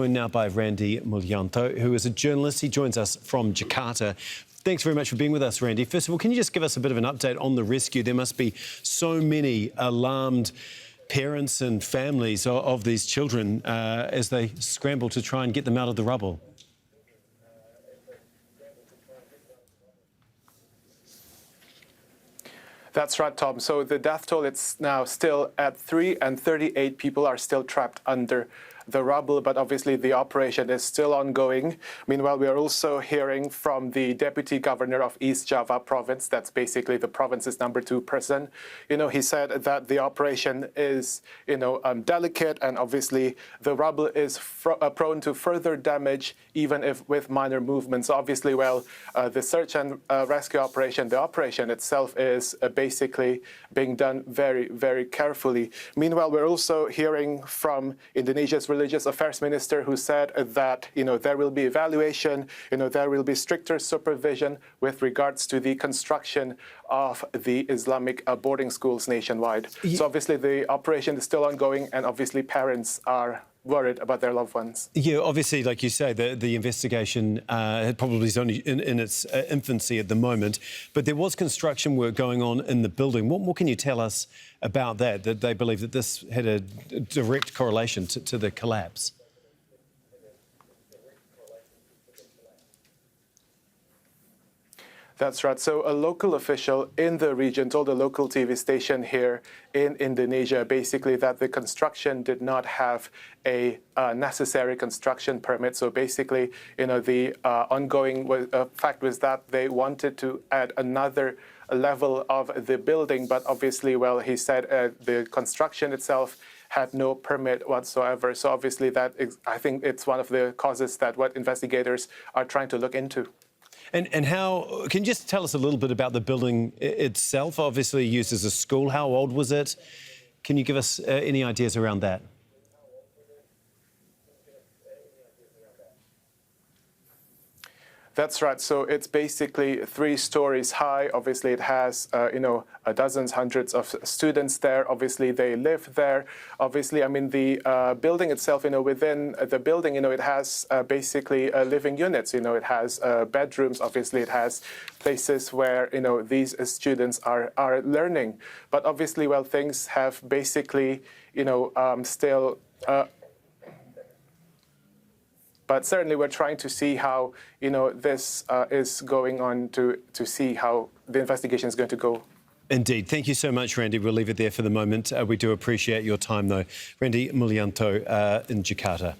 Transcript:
Joined now by Randy Mulyanto, who is a journalist. He joins us from Jakarta. Thanks very much for being with us, Randy. First of all, can you just give us a bit of an update on the rescue? There must be so many alarmed parents and families of these children as they scramble to try and get them out of the rubble. That's right, Tom. So the death toll, it's now still at 3, and 38 people are still trapped under the rubble, but obviously the operation is still ongoing. Meanwhile, we are also hearing from the Deputy Governor of East Java Province, that's basically the province's #2 person. He said that the operation is, delicate, and obviously the rubble is prone to further damage, even if with minor movements. Obviously, the search and rescue operation, the operation itself is basically being done very, very carefully. Meanwhile, we're also hearing from Indonesia's Religious Affairs Minister, who said that there will be evaluation, there will be stricter supervision with regards to the construction of the Islamic boarding schools nationwide. So obviously the operation is still ongoing, and obviously parents are worried about their loved ones. Yeah, obviously, like you say, the investigation probably is only in its infancy at the moment, but there was construction work going on in the building. What more can you tell us about that they believe that this had a direct correlation to the collapse? That's right. So a local official in the region told a local TV station here in Indonesia basically that the construction did not have a necessary construction permit. So basically, the ongoing fact was that they wanted to add another level of the building, but obviously, he said the construction itself had no permit whatsoever. So obviously I think it's one of the causes that what investigators are trying to look into. And how, can you just tell us a little bit about the building itself? Obviously used as a school. How old was it? Can you give us any ideas around that? That's right. So it's basically 3 stories high. Obviously, it has, dozens, hundreds of students there. Obviously, they live there. Obviously, the building itself, within the building, it has basically living units. It has bedrooms. Obviously, it has places where, these students are learning. But obviously, things have basically, still... But certainly we're trying to see how, this is going on to see how the investigation is going to go. Indeed. Thank you so much, Randy. We'll leave it there for the moment. We do appreciate your time, though. Randy Mulyanto in Jakarta.